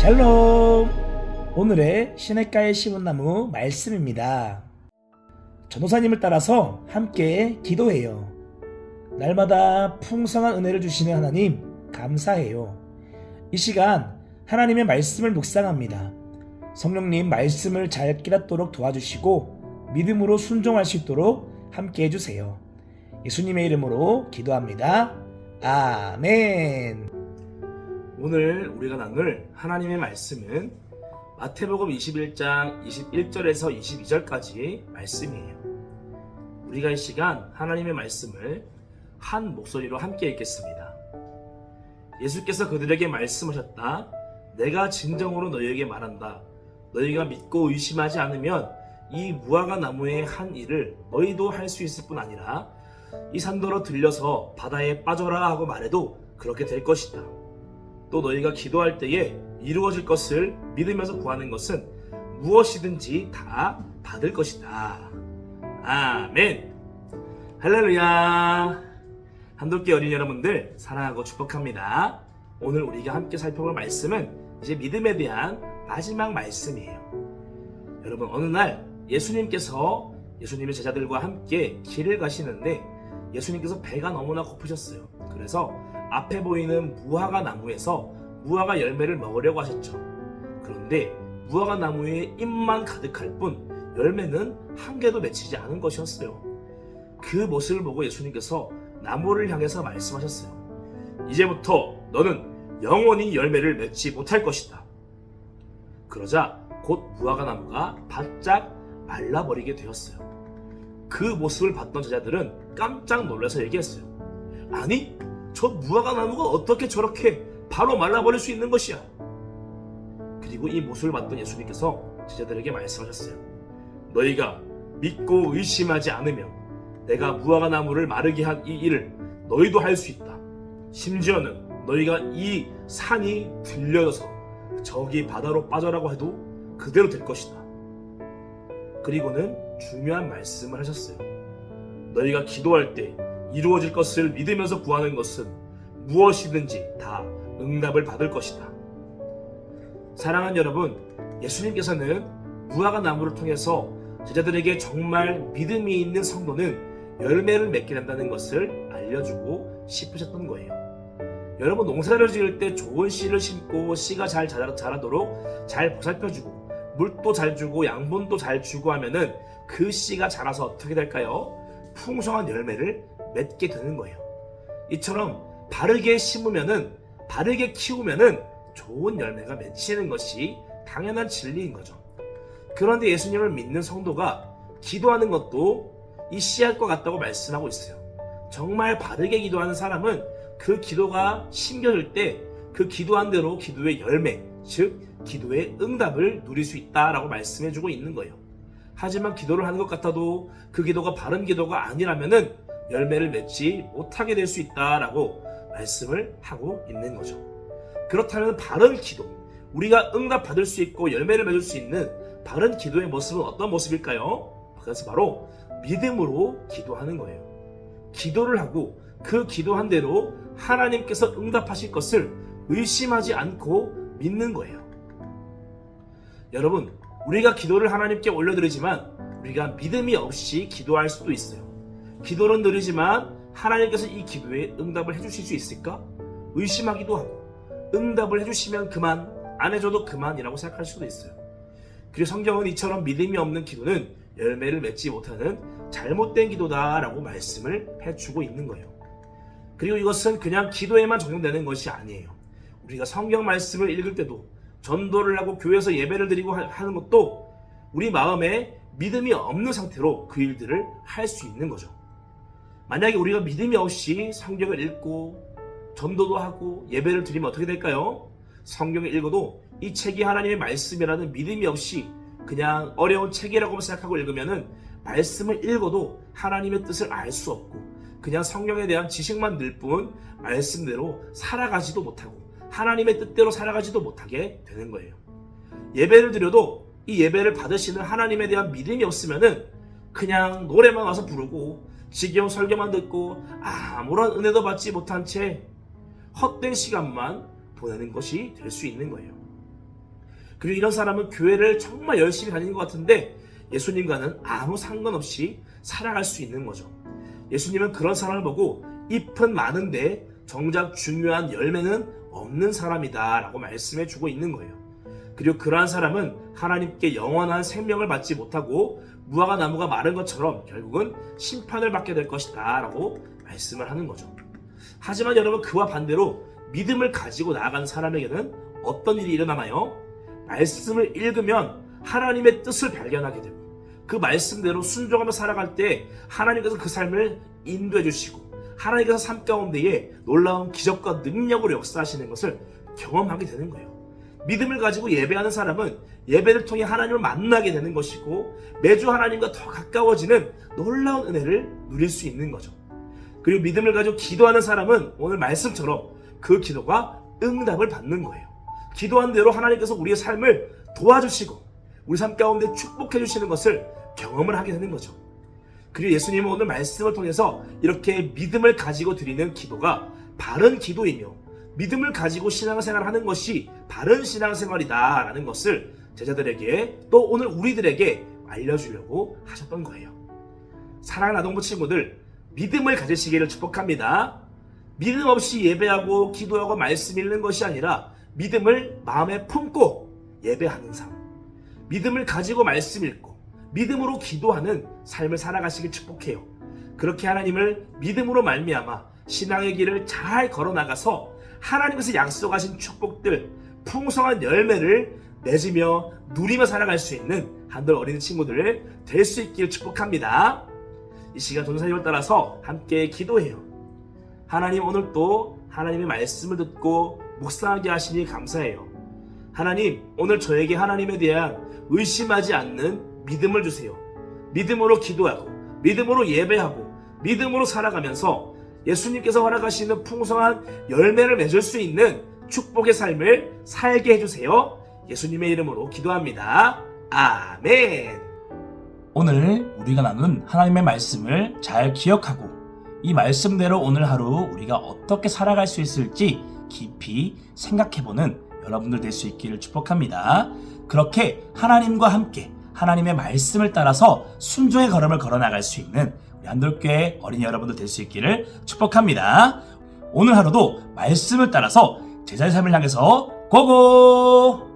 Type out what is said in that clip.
샬롬! 오늘의 시냇가에 심은 나무 말씀입니다. 전도사님을 따라서 함께 기도해요. 날마다 풍성한 은혜를 주시는 하나님 감사해요. 이 시간 하나님의 말씀을 묵상합니다. 성령님 말씀을 잘 깨닫도록 도와주시고 믿음으로 순종할 수 있도록 함께 해주세요. 예수님의 이름으로 기도합니다. 아멘. 오늘 우리가 나눌 하나님의 말씀은 마태복음 21장 21절에서 22절까지 말씀이에요. 우리가 이 시간 하나님의 말씀을 한 목소리로 함께 읽겠습니다. 예수께서 그들에게 말씀하셨다. 내가 진정으로 너희에게 말한다. 너희가 믿고 의심하지 않으면 이 무화과 나무의 한 일을 너희도 할 수 있을 뿐 아니라 이 산더러 들려서 바다에 빠져라 하고 말해도 그렇게 될 것이다. 또 너희가 기도할 때에 이루어질 것을 믿으면서 구하는 것은 무엇이든지 다 받을 것이다. 아멘. 할렐루야. 한독교 어린이 여러분들 사랑하고 축복합니다. 오늘 우리가 함께 살펴볼 말씀은 이제 믿음에 대한 마지막 말씀이에요. 여러분, 어느 날 예수님의 제자들과 함께 길을 가시는데 예수님께서 배가 너무나 고프셨어요. 그래서 앞에 보이는 무화과 나무에서 무화과 열매를 먹으려고 하셨죠. 그런데 무화과 나무에 잎만 가득할 뿐 열매는 한 개도 맺히지 않은 것이었어요. 그 모습을 보고 예수님께서 나무를 향해서 말씀하셨어요. 이제부터 너는 영원히 열매를 맺지 못할 것이다. 그러자 곧 무화과 나무가 바짝 말라버리게 되었어요. 그 모습을 봤던 제자들은 깜짝 놀라서 얘기했어요. 아니, 저 무화과 나무가 어떻게 저렇게 바로 말라버릴 수 있는 것이야? 그리고 이 모습을 봤던 예수님께서 제자들에게 말씀하셨어요. 너희가 믿고 의심하지 않으면 내가 무화과 나무를 마르게 한 이 일을 너희도 할 수 있다. 심지어는 너희가 이 산이 들려져서 저기 바다로 빠져라고 해도 그대로 될 것이다. 그리고는 중요한 말씀을 하셨어요. 너희가 기도할 때 이루어질 것을 믿으면서 구하는 것은 무엇이든지 다 응답을 받을 것이다. 사랑하는 여러분, 예수님께서는 무화과 나무를 통해서 제자들에게 정말 믿음이 있는 성도는 열매를 맺게 된다는 것을 알려주고 싶으셨던 거예요. 여러분, 농사를 지을 때 좋은 씨를 심고 씨가 잘 자라도록 잘 보살펴주고 물도 잘 주고 양분도 잘 주고 하면은 그 씨가 자라서 어떻게 될까요? 풍성한 열매를 맺게 되는 거예요. 이처럼 바르게 심으면은, 바르게 키우면은 좋은 열매가 맺히는 것이 당연한 진리인 거죠. 그런데 예수님을 믿는 성도가 기도하는 것도 이 씨앗과 같다고 말씀하고 있어요. 정말 바르게 기도하는 사람은 그 기도가 심겨질 때 그 기도한 대로 기도의 열매, 즉 기도의 응답을 누릴 수 있다라고 말씀해주고 있는 거예요. 하지만 기도를 하는 것 같아도 그 기도가 바른 기도가 아니라면은 열매를 맺지 못하게 될 수 있다라고 말씀을 하고 있는 거죠. 그렇다면 바른 기도, 우리가 응답받을 수 있고 열매를 맺을 수 있는 바른 기도의 모습은 어떤 모습일까요? 그래서 바로 믿음으로 기도하는 거예요. 기도를 하고 그 기도한 대로 하나님께서 응답하실 것을 의심하지 않고 믿는 거예요. 여러분, 우리가 기도를 하나님께 올려드리지만 우리가 믿음이 없이 기도할 수도 있어요. 기도는 드리지만 하나님께서 이 기도에 응답을 해주실 수 있을까? 의심하기도 하고, 응답을 해주시면 그만, 안 해줘도 그만이라고 생각할 수도 있어요. 그리고 성경은 이처럼 믿음이 없는 기도는 열매를 맺지 못하는 잘못된 기도다라고 말씀을 해주고 있는 거예요. 그리고 이것은 그냥 기도에만 적용되는 것이 아니에요. 우리가 성경 말씀을 읽을 때도, 전도를 하고 교회에서 예배를 드리고 하는 것도 우리 마음에 믿음이 없는 상태로 그 일들을 할 수 있는 거죠. 만약에 우리가 믿음이 없이 성경을 읽고 전도도 하고 예배를 드리면 어떻게 될까요? 성경을 읽어도 이 책이 하나님의 말씀이라는 믿음이 없이 그냥 어려운 책이라고 생각하고 읽으면은 말씀을 읽어도 하나님의 뜻을 알 수 없고 그냥 성경에 대한 지식만 늘 뿐 말씀대로 살아가지도 못하고 하나님의 뜻대로 살아가지도 못하게 되는 거예요. 예배를 드려도 이 예배를 받으시는 하나님에 대한 믿음이 없으면은 그냥 노래만 와서 부르고 지겨운 설교만 듣고 아무런 은혜도 받지 못한 채 헛된 시간만 보내는 것이 될 수 있는 거예요. 그리고 이런 사람은 교회를 정말 열심히 다니는 것 같은데 예수님과는 아무 상관없이 살아갈 수 있는 거죠. 예수님은 그런 사람을 보고 잎은 많은데 정작 중요한 열매는 없는 사람이다 라고 말씀해 주고 있는 거예요. 그리고 그러한 사람은 하나님께 영원한 생명을 받지 못하고 무화과 나무가 마른 것처럼 결국은 심판을 받게 될 것이다 라고 말씀을 하는 거죠. 하지만 여러분, 그와 반대로 믿음을 가지고 나아가는 사람에게는 어떤 일이 일어나나요? 말씀을 읽으면 하나님의 뜻을 발견하게 되고 그 말씀대로 순종하며 살아갈 때 하나님께서 그 삶을 인도해 주시고 하나님께서 삶 가운데에 놀라운 기적과 능력으로 역사하시는 것을 경험하게 되는 거예요. 믿음을 가지고 예배하는 사람은 예배를 통해 하나님을 만나게 되는 것이고 매주 하나님과 더 가까워지는 놀라운 은혜를 누릴 수 있는 거죠. 그리고 믿음을 가지고 기도하는 사람은 오늘 말씀처럼 그 기도가 응답을 받는 거예요. 기도한 대로 하나님께서 우리의 삶을 도와주시고 우리 삶 가운데 축복해 주시는 것을 경험을 하게 되는 거죠. 그리고 예수님은 오늘 말씀을 통해서 이렇게 믿음을 가지고 드리는 기도가 바른 기도이며 믿음을 가지고 신앙생활을 하는 것이 바른 신앙생활이다 라는 것을 제자들에게 또 오늘 우리들에게 알려주려고 하셨던 거예요. 사랑하는 아동부 친구들, 믿음을 가지시기를 축복합니다. 믿음 없이 예배하고 기도하고 말씀 읽는 것이 아니라 믿음을 마음에 품고 예배하는 삶, 믿음을 가지고 말씀 읽고 믿음으로 기도하는 삶을 살아가시길 축복해요. 그렇게 하나님을 믿음으로 말미암아 신앙의 길을 잘 걸어나가서 하나님께서 약속하신 축복들, 풍성한 열매를 맺으며 누리며 살아갈 수 있는 한들 어린 친구들 될 수 있기를 축복합니다. 이 시간 전사님을 따라서 함께 기도해요. 하나님, 오늘 또 하나님의 말씀을 듣고 묵상하게 하시니 감사해요. 하나님, 오늘 저에게 하나님에 대한 의심하지 않는 믿음을 주세요. 믿음으로 기도하고 믿음으로 예배하고 믿음으로 살아가면서 예수님께서 허락하시는 풍성한 열매를 맺을 수 있는 축복의 삶을 살게 해주세요. 예수님의 이름으로 기도합니다. 아멘. 오늘 우리가 나눈 하나님의 말씀을 잘 기억하고 이 말씀대로 오늘 하루 우리가 어떻게 살아갈 수 있을지 깊이 생각해보는 여러분들 될 수 있기를 축복합니다. 그렇게 하나님과 함께 하나님의 말씀을 따라서 순종의 걸음을 걸어나갈 수 있는 우리 한돌교회 어린이 여러분들 될 수 있기를 축복합니다. 오늘 하루도 말씀을 따라서 제자의 삶을 향해서 고고!